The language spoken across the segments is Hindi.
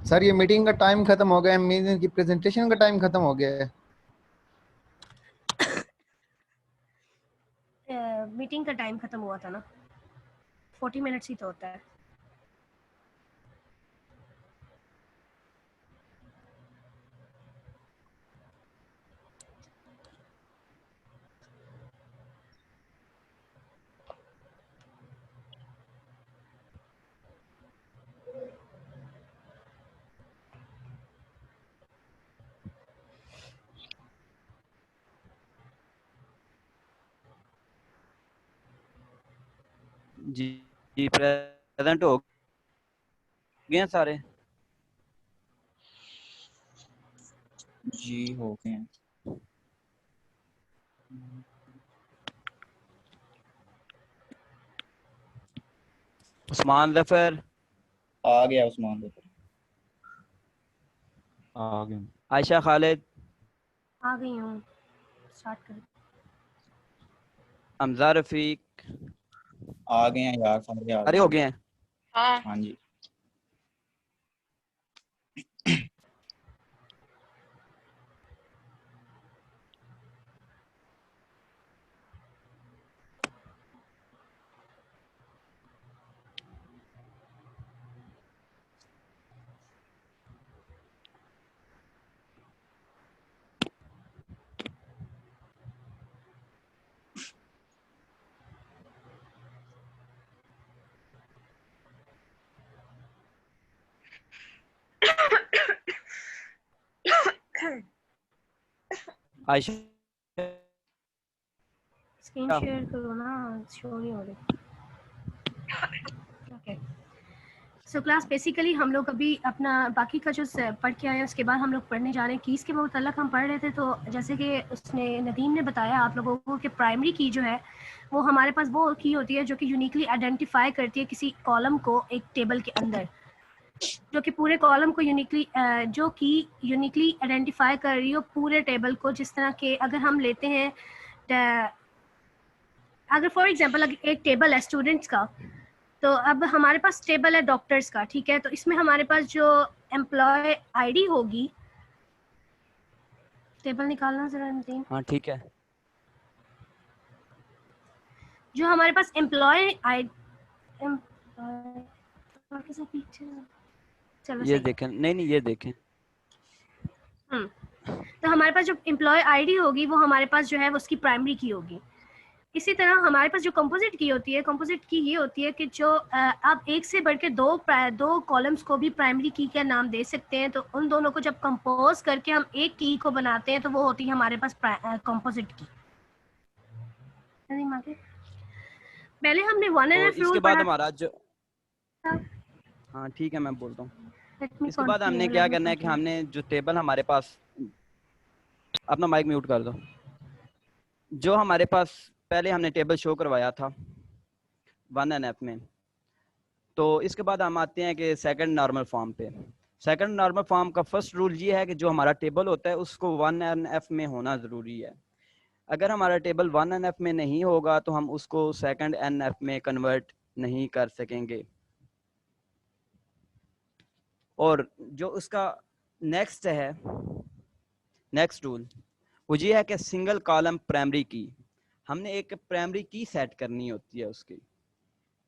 सर ये मीटिंग का टाइम खत्म हो गया, मीटिंग की प्रेजेंटेशन का टाइम खत्म हो गया है। मीटिंग का टाइम खत्म हुआ था ना, 40 मिनट्स ही तो होता है। जी जी, प्रेजेंट हो गए सारे? जी हो गए हैं। उस्मान ज़फ़र आ गया उस्मान ज़फ़र। आ गए। आयशा खालिद, आ गई हूँ, स्टार्ट कर। हमजा रफ़ीक, आ गए हैं यार, सारे आ अरे गए हो हैं। गए हैं। हाँ जी। आयशा स्क्रीन शेयर करो ना, शो नहीं हो रही। ओके, सो क्लास बेसिकली हम लोग अभी अपना बाकी का जो पढ़ के आए हैं उसके बाद हम लोग पढ़ने जा रहे हैं कीज़ के मुतल्लक़ हम पढ़ रहे थे। तो जैसे कि उसने नदीम ने बताया आप लोगों को कि प्राइमरी की जो है वो हमारे पास वो की होती है जो कि यूनिकली आइडेंटिफाई करती है किसी कॉलम को एक टेबल के अंदर, जो कि पूरे कॉलम को यूनिकली जो कि यूनिकली आइडेंटिफाई कर रही हो पूरे टेबल को। जिस तरह के अगर हम लेते हैं, अगर फॉर एग्जांपल अगर एक टेबल है स्टूडेंट्स का, तो अब हमारे पास टेबल है डॉक्टर्स का, ठीक है। तो इसमें हमारे पास जो एम्प्लॉय आईडी होगी, टेबल निकालना जरा नदीम। हाँ ठीक है। जो हमारे पास एम्प्लॉय आई चलो ये सही। देखें, नहीं ये देखें। तो हमारे पास जो एम्प्लॉय आईडी होगी वो हमारे पास जो है वो उसकी प्राइमरी की होगी। इसी तरह हमारे पास जो कंपोजिट की होती है, कंपोजिट की ये होती है कि जो आप एक से बढ़ के दो कॉलम्स को भी प्राइमरी की का नाम दे सकते हैं। तो उन दोनों को जब कंपोज करके हम एक की को बनाते हैं तो वो होती है हमारे पास कंपोजिट की। पहले हमने वन एंड तो एफ रूल इसके बाद पढ़ा हमारा जो, था। हाँ ठीक है मैं बोलता हूँ। Let me इसके बाद हमने continue, क्या let me करना है कि continue. हमने जो टेबल हमारे पास, अपना माइक म्यूट कर दो। जो हमारे पास पहले हमने टेबल शो करवाया था 1NF में, तो इसके बाद हम आते हैं कि सेकंड नॉर्मल फॉर्म पे। सेकंड नॉर्मल फॉर्म का फर्स्ट रूल ये है कि जो हमारा टेबल होता है उसको 1NF में होना ज़रूरी है। अगर हमारा टेबल 1NF में नहीं होगा तो हम उसको सेकंड NF में कन्वर्ट नहीं कर सकेंगे। और जो उसका नेक्स्ट है, नेक्स्ट रूल वो ये है कि सिंगल कॉलम प्राइमरी की, हमने एक प्राइमरी की सेट करनी होती है उसकी।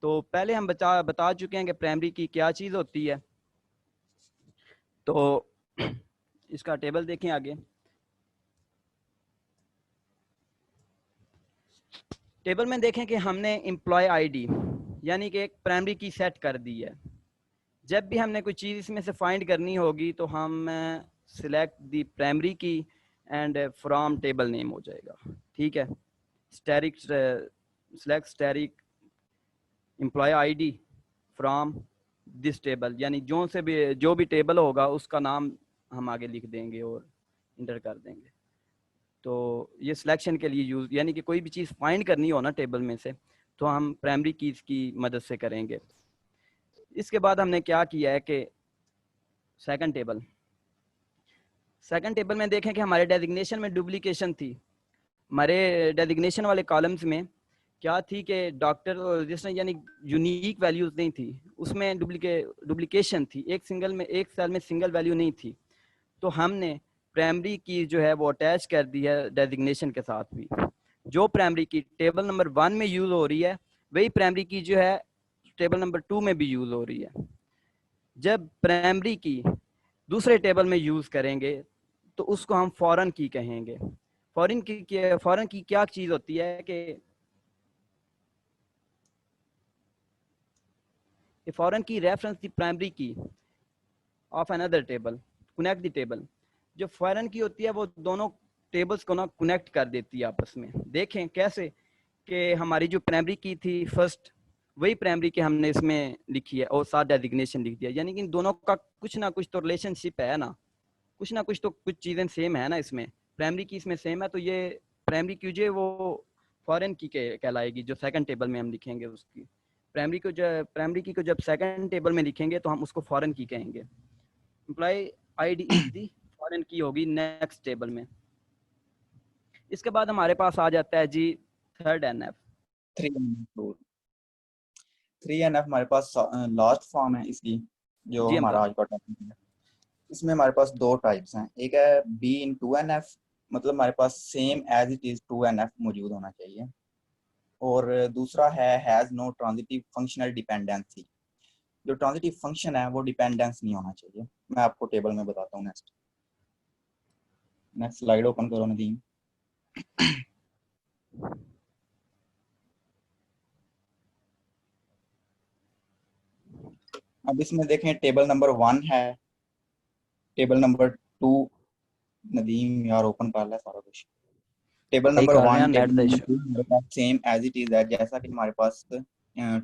तो पहले हम बता चुके हैं कि प्राइमरी की क्या चीज़ होती है। तो इसका टेबल देखें आगे। टेबल में देखें कि हमने एम्प्लॉय आईडी यानी कि एक प्राइमरी की सेट कर दी है। जब भी हमने कोई चीज़ इसमें से फाइंड करनी होगी तो हम select the primary key and from table name हो जाएगा, ठीक है। Static select static employee ID from this table, यानी जो भी टेबल होगा उसका नाम हम आगे लिख देंगे और इंटर कर देंगे। तो ये सिलेक्शन के लिए यूज़, यानी कि कोई भी चीज़ फाइंड करनी हो ना टेबल में से तो हम प्राइमरी कीज़ की मदद से करेंगे। इसके बाद हमने क्या किया है कि सेकंड टेबल में देखें कि हमारे डेजिग्नेशन में डुप्लीकेशन थी। हमारे डेजिग्नेशन वाले कॉलम्स में क्या थी कि डॉक्टर और रजिस्ट्रेशन यानी यूनिक वैल्यूज नहीं थी, उसमें डुप्लीकेशन थी, एक सेल में सिंगल वैल्यू नहीं थी। तो हमने प्राइमरी की जो है वो अटैच कर दी है डेजिग्नेशन के साथ भी। जो प्राइमरी की टेबल नंबर 1 में यूज हो रही है वही प्राइमरी की जो है टेबल नंबर 2 में भी यूज हो रही है। जब प्राइमरी की दूसरे टेबल में यूज करेंगे तो उसको हम फॉरेन की कहेंगे। फॉरेन की क्या चीज होती है कि फॉरेन की रेफरेंस द प्राइमरी की of another table, connect the table. जो फॉरेन की होती है वो दोनों टेबल्स को ना कनेक्ट कर देती है आपस में। देखें कैसे कि हमारी जो प्राइमरी की थी फर्स्ट, वही प्राइमरी की हमने इसमें लिखी है और साथ डेजिग्नेशन लिख दिया, यानी कि इन दोनों का कुछ ना कुछ तो रिलेशनशिप है ना, कुछ ना कुछ तो कुछ चीज़ें सेम है ना इसमें। प्राइमरी की इसमें सेम है तो ये प्राइमरी की जो है वो फॉरेन की कहलाएगी, जो सेकंड टेबल में हम लिखेंगे उसकी। प्राइमरी की को जब सेकंड टेबल में लिखेंगे तो हम उसको फॉरेन की कहेंगे। Employee ID is the foreign key होगी नेक्स्ट टेबल में। इसके बाद हमारे पास आ जाता है जी थर्ड एनएफ। 3NF हमारे पास लास्ट फॉर्म है इसकी, जो जी हमारा हमजा। आज का टॉपिक है। इसमें हमारे पास दो टाइप्स हैं, एक है B in 2NF, मतलब हमारे पास same as it is 2NF मौजूद होना चाहिए, और दूसरा है has no transitive functional dependency. जो ट्रांजिटिव फंक्शन है वो डिपेंडेंस नहीं होना चाहिए। मैं आपको टेबल में बताता हूँ। नेक्स्ट स्लाइड ओपन करो नदीम। अब इसमें देखें टेबल नंबर 1 है, टेबल नंबर 2, नदीम यार ओपन कर ले सारा कुछ। टेबल यही नंबर कर रहे हैं 1 NAT table the number issue. 2 हमारे पास सेम एज इट इज है, जैसा कि हमारे पास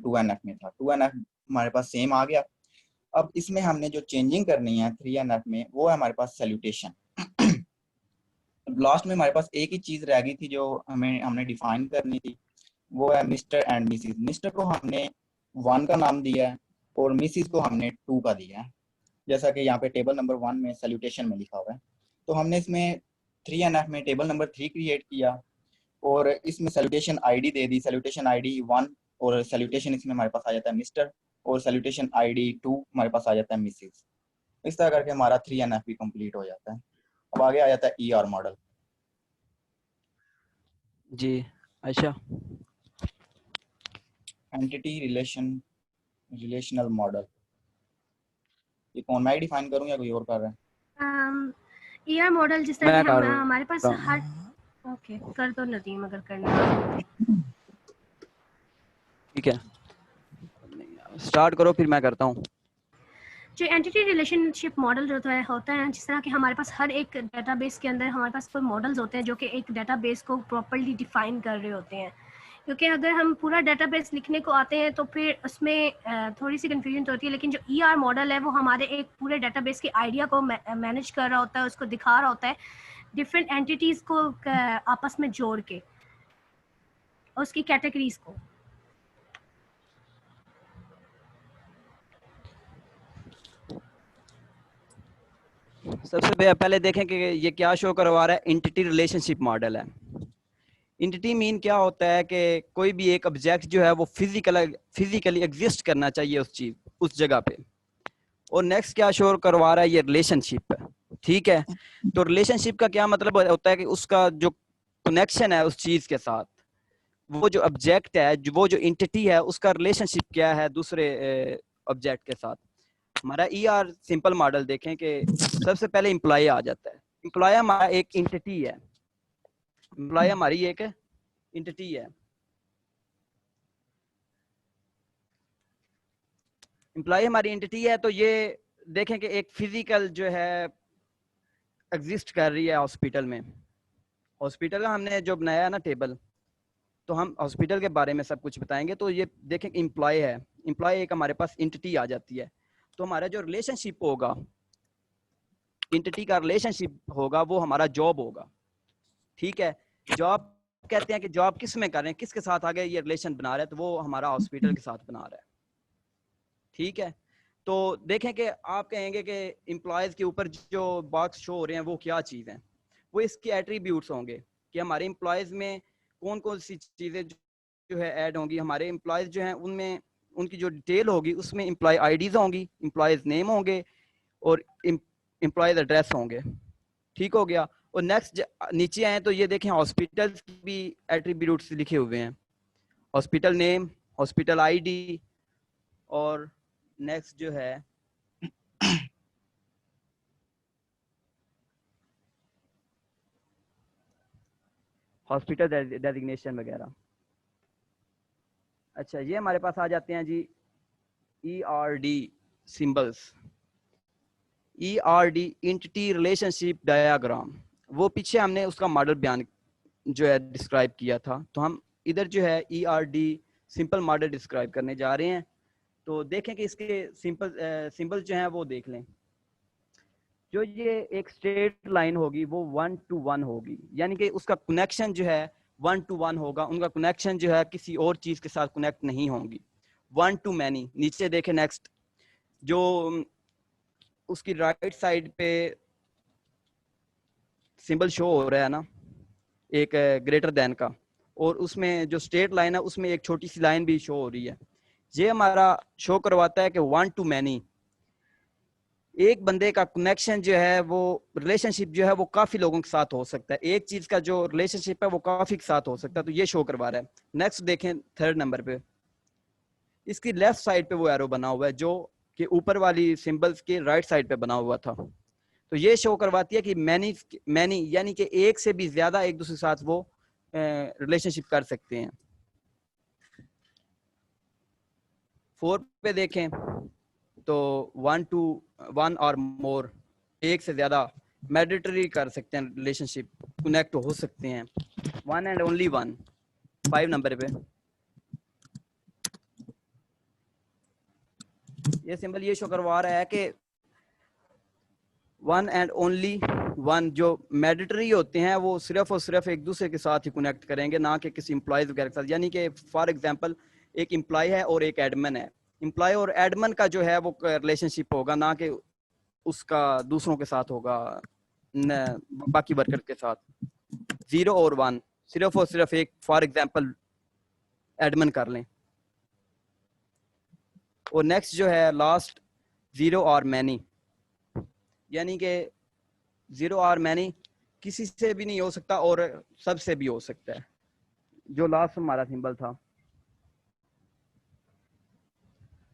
2NF में था। 2NF हमारे पास सेम आ गया। अब इसमें हमने जो चेंजिंग करनी है 3NF में, वो है हमारे पास सैल्यूटेशन। लास्ट में हमारे पास एक ही चीज रह गई थी जो हमने डिफाइन करनी थी, वो है मिस्टर एंड मिसिस। मिस्टर को हमने 1 का नाम दिया है और मिसिस को हमने 2 का दिया है, जैसा कि यहाँ पे टेबल नंबर 1 में सैल्यूटेशन में लिखा हुआ है। तो हमने इसमें 3NF में टेबल नंबर 3 क्रिएट किया और इसमें सैल्यूटेशन आईडी दे दी, सैल्यूटेशन आईडी 1, और सैल्यूटेशन इसमें हमारे पास आ जाता है मिस्टर, और सैल्यूटेशन आईडी 2 हमारे पास आ जाता है मिसिस। इस तरह करके हमारा 3NF भी कंप्लीट हो जाता है। अब आगे आ जाता है ER मॉडल। जी अच्छा। एंटिटी रिलेशनल मॉडल, ये कौन, मैं डिफाइन करूं या कोई और कर रहा है? ईआर मॉडल जिस तरह मैं कि कर हमारे पास रहा हर हूँ। ओके कर दो नदीम अगर करना है। ठीक है स्टार्ट करो फिर मैं करता हूँ। जो एंटिटी रिलेशनशिप मॉडल जो होता है जिस तरह कि हमारे पास हर एक डेटाबेस के अंदर हमारे पास कोई मॉडल्स होते हैं जो कि एक डेटाबेस को प्रॉपर्ली डिफाइन कर रहे होते हैं। क्योंकि अगर हम पूरा डेटाबेस लिखने को आते हैं तो फिर उसमें थोड़ी सी कन्फ्यूजन तो होती है, लेकिन जो ईआर मॉडल है वो हमारे एक पूरे डेटाबेस के आइडिया को मैनेज कर रहा होता है, उसको दिखा रहा होता है डिफरेंट एंटिटीज़ को आपस में जोड़ के उसकी कैटेगरीज को। सबसे पहले देखें कि ये क्या शो करवा रहा है। एंटिटी रिलेशनशिप मॉडल है। एंटिटी मीन क्या होता है कि कोई भी एक ऑब्जेक्ट जो है वो फिजिकली एग्जिस्ट करना चाहिए उस जगह पे। और नेक्स्ट क्या शो करवा रहा है, ये रिलेशनशिप। ठीक है, तो रिलेशनशिप का क्या मतलब होता है कि उसका जो कनेक्शन है उस चीज के साथ, वो जो ऑब्जेक्ट है, वो जो एंटिटी है, उसका रिलेशनशिप क्या है दूसरे ऑब्जेक्ट के साथ। हमारा ER सिंपल मॉडल देखें कि सबसे पहले एम्प्लॉय आ जाता है। एम्प्लॉय हमारा एक एंटिटी है, एम्प्लॉय हमारी एक एंटिटी है। एम्प्लॉय हमारी एंटिटी है तो ये देखें कि एक फिजिकल जो है एग्जिस्ट कर रही है हॉस्पिटल में। हॉस्पिटल का हमने जो बनाया है ना टेबल, तो हम हॉस्पिटल के बारे में सब कुछ बताएंगे। तो ये देखें एम्प्लॉय है, एम्प्लॉय एक हमारे पास एंटिटी आ जाती है। तो हमारा जो रिलेशनशिप होगा, एंटिटी का रिलेशनशिप होगा, वो हमारा जॉब होगा। ठीक है, जॉब कहते हैं कि जॉब किस में कर रहे हैं, किसके साथ आगे ये रिलेशन बना रहे हैं, तो वो हमारा हॉस्पिटल के साथ बना रहा है। ठीक है, तो देखें कि आप कहेंगे कि एम्प्लॉयज के ऊपर जो बॉक्स शो हो रहे हैं वो क्या चीज़ है। वो इसके एट्रीब्यूट्स होंगे कि हमारे एम्प्लॉयज में कौन कौन सी चीज़ें जो है ऐड होंगी, हमारे एम्प्लॉयज जो हैं उनमें उनकी जो डिटेल होगी उसमें एम्प्लॉय आईडीज होंगी, एम्प्लॉयज नेम होंगे और एम्प्लॉयज एड्रेस होंगे। ठीक हो गया। और नेक्स्ट नीचे आए तो ये देखें हॉस्पिटल्स की भी एट्रीब्यूट्स लिखे हुए हैं, हॉस्पिटल नेम, हॉस्पिटल आईडी, और नेक्स्ट जो है हॉस्पिटल डेजिग्नेशन वगैरह। अच्छा, ये हमारे पास आ जाते हैं जी ERD symbols. ERD entity relationship diagram, वो पीछे हमने उसका मॉडल बयान जो है डिस्क्राइब किया था, तो हम इधर जो है ERD सिंपल मॉडल डिस्क्राइब करने जा रहे हैं। तो देखें कि इसके सिंबल जो हैं वो देख लें। जो ये एक स्ट्रेट लाइन होगी वो 1 to 1 होगी, यानी कि उसका कनेक्शन जो है 1 to 1 होगा, उनका कनेक्शन जो है किसी और चीज के साथ कनेक्ट नहीं होंगी। 1 to many, नीचे देखें नेक्स्ट, जो उसकी राइट साइड पे सिंबल शो हो रहा है ना एक ग्रेटर देन का, और उसमें जो स्ट्रेट लाइन है उसमें एक छोटी सी लाइन भी शो हो रही है, ये हमारा शो करवाता है कि 1 to many, एक बंदे का कनेक्शन जो है वो रिलेशनशिप जो है वो काफी लोगों के साथ हो सकता है, एक चीज का जो रिलेशनशिप है वो काफी के साथ हो सकता है, तो ये शो करवा रहा है। नेक्स्ट देखें थर्ड नंबर पे, इसकी लेफ्ट साइड पे वो एरो बना हुआ है जो कि ऊपर वाली सिंबल्स के राइट साइड पे बना हुआ था, तो ये शो करवाती है कि मैनी यानी कि एक से भी ज्यादा एक दूसरे के साथ वो रिलेशनशिप कर सकते हैं। 4 पे देखें तो 1 to 1 और मोर, एक से ज्यादा मैंडेटरी कर सकते हैं, रिलेशनशिप कनेक्ट हो सकते हैं, 1 and only 1। 5 नंबर पे ये सिंबल ये शो करवा रहा है कि 1 and only 1 जो मैंडेटरी होते हैं वो सिर्फ और सिर्फ एक दूसरे के साथ ही कनेक्ट करेंगे, ना कि किसी एम्प्लॉयज वगैरह के साथ। यानी कि फॉर एग्जांपल एक एम्प्लॉय है और एक एडमिन है, एम्प्लॉय और एडमिन का जो है वो रिलेशनशिप होगा, ना कि उसका दूसरों के साथ होगा, बाकी वर्कर के साथ। 0 और 1 सिर्फ और सिर्फ एक, फॉर एग्जांपल एडमिन कर लें। और नेक्स्ट जो है लास्ट 0 और मैनी, यानी कि 0 और मैनी किसी से भी नहीं हो सकता और सबसे भी हो सकता है, जो लास्ट हमारा सिंबल था।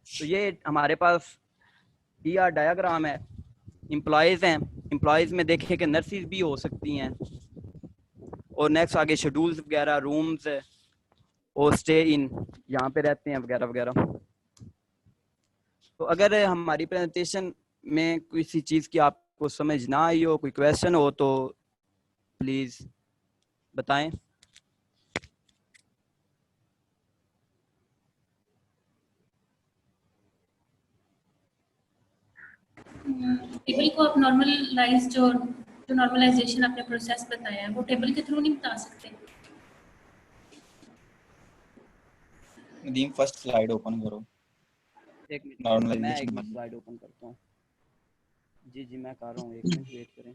तो ये हमारे पास ER डायग्राम है, एम्प्लॉयज हैं, एम्प्लॉयज में देखें कि नर्सिस भी हो सकती हैं, और नेक्स्ट आगे शेड्यूल्स वगैरह, रूम्स और स्टे इन, यहाँ पे रहते हैं वगैरह वगैरह। तो अगर हमारी प्रेजेंटेशन में किसी चीज़ की आपको समझ ना आई हो, कोई क्वेश्चन हो तो प्लीज़ बताएं। टेबल को आप नॉर्मलाइज जो नॉर्मलाइजेशन आपने प्रोसेस बताया है वो टेबल के थ्रू नहीं बता सकते? नदीम फर्स्ट स्लाइड ओपन करो। एक मिनट, मैं नॉर्मलाइजेशन एक स्लाइड ओपन करता हूँ। जी जी मैं कर रहा हूँ, एक मिनट वेट करें।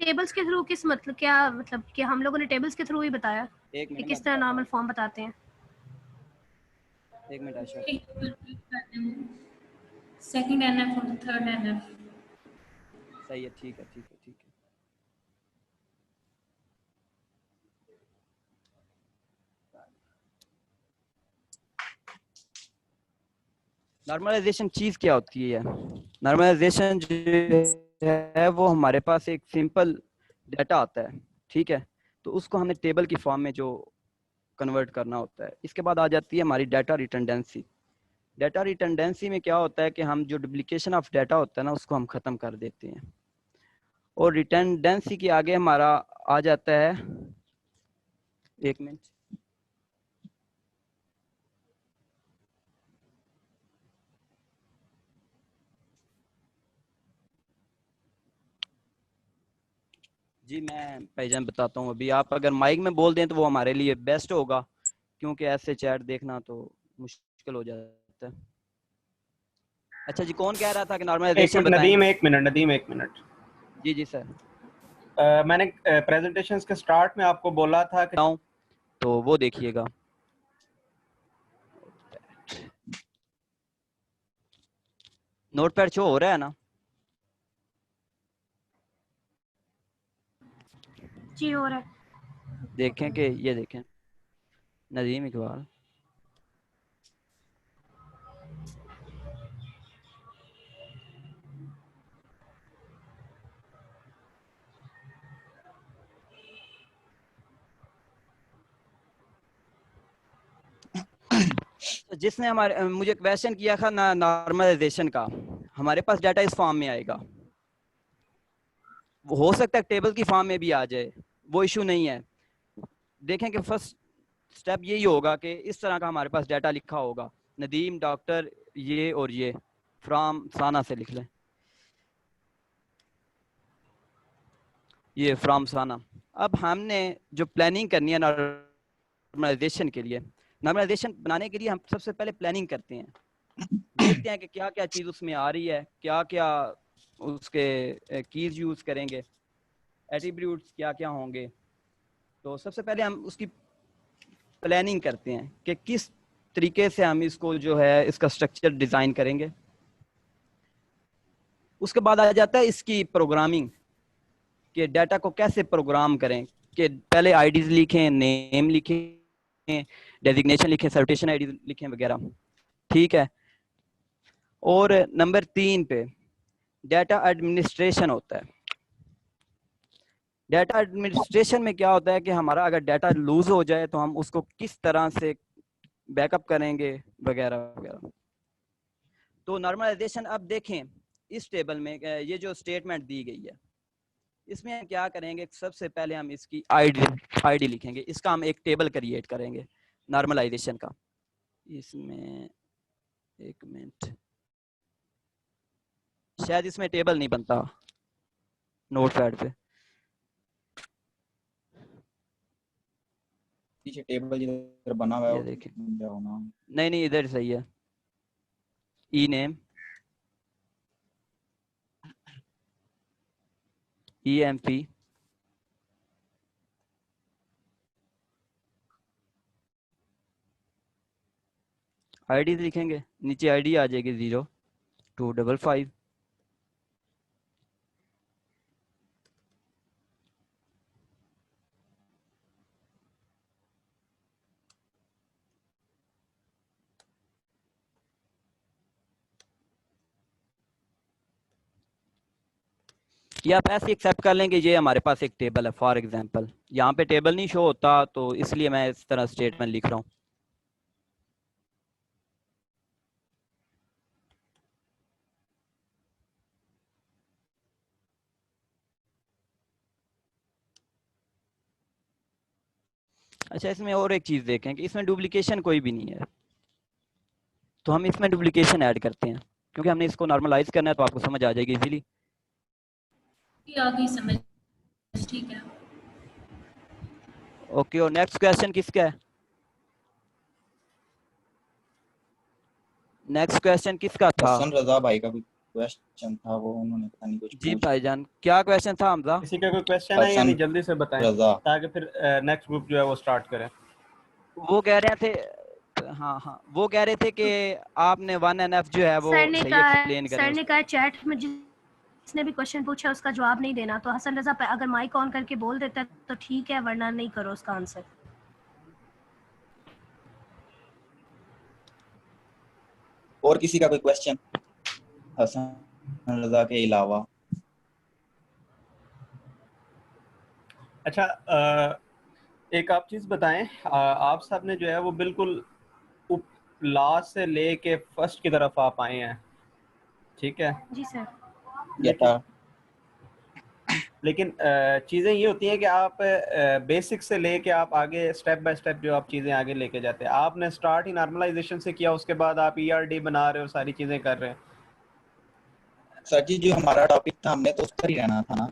टेबल्स के थ्रू किस मतलब, क्या मतलब कि हम लोगों ने टेबल्स के थ्रू ही बताया एक कि मिनट किस तरह नॉर्मल फॉर्म बताते हैं। एक मिनट आशा, सेकंड एनएफ और थर्ड एनएफ। सही है, ठीक है ठीक है ठीक है। नॉर्मलाइजेशन चीज़ क्या होती है? नॉर्मलाइजेशन जो है वो हमारे पास एक सिंपल डाटा आता है, ठीक है, तो उसको हमें टेबल की फॉर्म में जो कन्वर्ट करना होता है। इसके बाद आ जाती है हमारी डाटा रिटर्डेंसी। डाटा रिटर्डेंसी में क्या होता है कि हम जो डुप्लीकेशन ऑफ डाटा होता है ना उसको हम ख़त्म कर देते हैं। और रिटर्डेंसी के आगे हमारा आ जाता है, एक मिनट, जी मैं भाईजान बताता हूँ। अभी आप अगर माइक में बोल दें तो वो हमारे लिए बेस्ट होगा, क्योंकि ऐसे चैट देखना तो मुश्किल हो जाता है। अच्छा जी, कौन कह रहा था कि नॉर्मलाइजेशन बताएं? नदीम एक मिनट। जी जी सर। मैंने प्रेजेंटेशंस के स्टार्ट में आपको बोला था कि तो वो देखिएगा। नोटपैड शो हो रहा है ना? जी हो रहा है। देखें कि ये देखें, नदीम इकबाल। तो जिसने हमारे मुझे क्वेश्चन किया था ना नॉर्मलाइजेशन का, हमारे पास डाटा इस फॉर्म में आएगा। वो हो सकता है टेबल की फॉर्म में भी आ जाए, वो इशू नहीं है। देखें कि फर्स्ट स्टेप यही होगा कि इस तरह का हमारे पास डाटा लिखा होगा, नदीम डॉक्टर ये और ये फ्रॉम साना से लिख लें, ये फ्रॉम साना। अब हमने जो प्लानिंग करनी है नॉर्मलाइजेशन के लिए, नॉर्मलाइजेशन बनाने के लिए हम सबसे पहले प्लानिंग करते हैं, देखते हैं कि क्या क्या चीज़ उसमें आ रही है, क्या क्या उसके कीज यूज़ करेंगे, एट्रीब्यूट्स क्या क्या होंगे। तो सबसे पहले हम उसकी प्लानिंग करते हैं कि किस तरीके से हम इसको जो है इसका स्ट्रक्चर डिज़ाइन करेंगे। उसके बाद आ जाता है इसकी प्रोग्रामिंग, कि डाटा को कैसे प्रोग्राम करें, कि पहले आईडीज लिखें, नेम लिखें, डेजिग्नेशन लिखें, सर्विटेशन आईडी लिखें वगैरह, ठीक है। और नंबर 3 पे डाटा एडमिनिस्ट्रेशन होता है। डाटा एडमिनिस्ट्रेशन में क्या होता है कि हमारा अगर डाटा लूज हो जाए तो हम उसको किस तरह से बैकअप करेंगे वगैरह वगैरह। तो नॉर्मलाइजेशन अब देखें इस टेबल में ये जो स्टेटमेंट दी गई है, इसमें हम क्या करेंगे, सबसे पहले हम इसकी आईडी लिखेंगे, इसका हम एक टेबल क्रिएट करेंगे नॉर्मलाइजेशन का। इसमें एक मिनट, शायद इसमें टेबल नहीं बनता नोटपैड पे। पीछे टेबल जिधर बना हुआ है ये देखें, जाओ ना। नहीं नहीं इधर सही है, e name, e m p, ID लिखेंगे, नीचे आईडी आ जाएगी 0255। या आप ऐसे एक्सेप्ट कर लेंगे, ये हमारे पास एक टेबल है फॉर एग्जांपल। यहाँ पे टेबल नहीं शो होता तो इसलिए मैं इस तरह स्टेटमेंट लिख रहा हूँ। अच्छा, इसमें और एक चीज़ देखें कि इसमें डुप्लीकेशन कोई भी नहीं है, तो हम इसमें डुप्लीकेशन ऐड करते हैं क्योंकि हमने इसको नॉर्मलाइज करना है, तो आपको समझ आ जाएगी इजीली। ये आ गई समझ, ठीक है। ओके, और नेक्स्ट क्वेश्चन किसका है? नेक्स्ट क्वेश्चन किसका था? हसन रजा भाई का भी क्वेश्चन था, वो उन्होंने पता नहीं कुछ जी पूछ भाईजान, क्या क्वेश्चन था हमजा? किसी का कोई क्वेश्चन है या हसन नहीं, जल्दी से बताएं रजा। ताकि फिर नेक्स्ट ग्रुप जो है वो स्टार्ट करें। वो कह रहे थे, हाँ हाँ, वो कह रहे थे कि आपने 1NF जो है वो सही एक्सप्लेन सर करें। ने कहा चैट में जिसने भी क्वेश्चन पूछा उसका जवाब नहीं देना, तो हसन रजा अगर माइक ऑन करके बोल देता है तो ठीक है, वरना नहीं करो उसका आंसर। और किसी का कोई क्वेश्चन हसन रजा के अलावा? अच्छा, एक आप चीज़ बताएं, आप सब ने जो है वो बिल्कुल लास्ट से लेके फर्स्ट की तरफ आप आए हैं, ठीक है। जी सर। लेकिन लेकिन चीज़ें ये होती हैं कि आप बेसिक से लेके आप आगे स्टेप बाय स्टेप जो आप चीज़ें आगे लेके जाते हैं। आपने स्टार्ट ही नॉर्मलाइजेशन से किया, उसके बाद आप ईआरडी बना रहे हो, सारी चीज़ें कर रहे हैं। सर जी, जो हमारा टॉपिक था हमने तो उस पर ही रहना था ना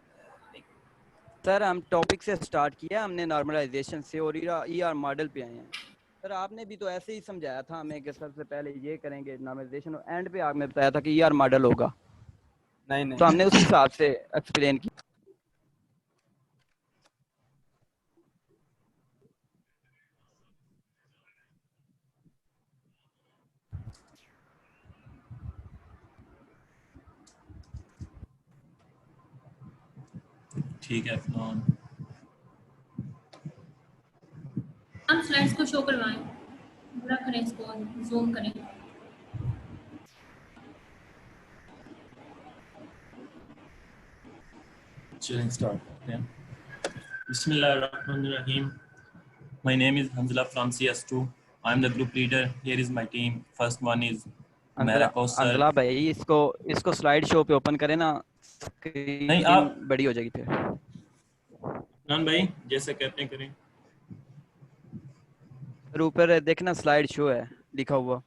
सर। हम टॉपिक से स्टार्ट किया, हमने नॉर्मलाइजेशन से और ईआर मॉडल पे आए हैं। सर आपने भी तो ऐसे ही समझाया था हमें कि सबसे पहले ये करेंगे नॉर्मलाइजेशन, और एंड पे आपने बताया था कि ईआर मॉडल होगा, नहीं तो हमने उस हिसाब से एक्सप्लेन किया। ठीक है अफनान। हम स्लाइड्स को शो करवाएं, पूरा करें, इसको जूम करें। चलें स्टार्ट करते हैं। Bismillahirrahmanirrahim. My name is Hamzala from CS2. I am the group leader. Here is my team. First one is Mera Kausar. अंजला भाई इसको स्लाइड शो पे ओपन करें ना, नहीं, स्क्रीन आप बड़ी हो जाएगी फिर। अफनान भाई जैसे कहते हैं करें। फिर ऊपर देखना स्लाइड शो है लिखा हुआ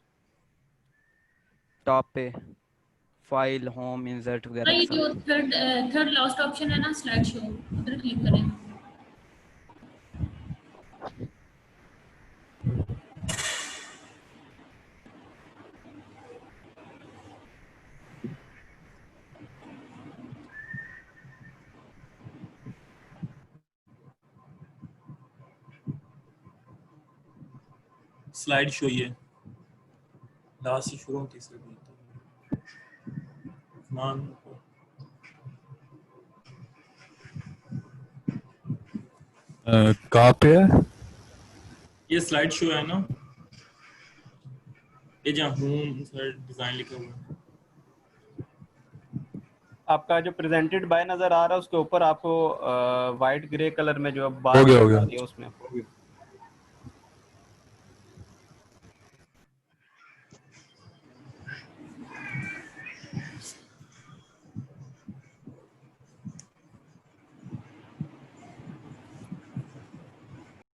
टॉप पे, फाइल, होम, इंसर्ट वगैरह भाई का जो सब। थर्ड लास्ट ऑप्शन है ना स्लाइड शो, उधर क्लिक करें। स्लाइड शो ये लास्ट से शुरू होती है। अफनान कहाँ पे है? ये स्लाइड शो है ना, ये जहाँ होम डिजाइन लिखा हुआ है। आपका जो प्रेजेंटेड बाय नजर आ रहा है उसके ऊपर आपको वाइट ग्रे कलर में जो बार हो गया आ रही है उसमें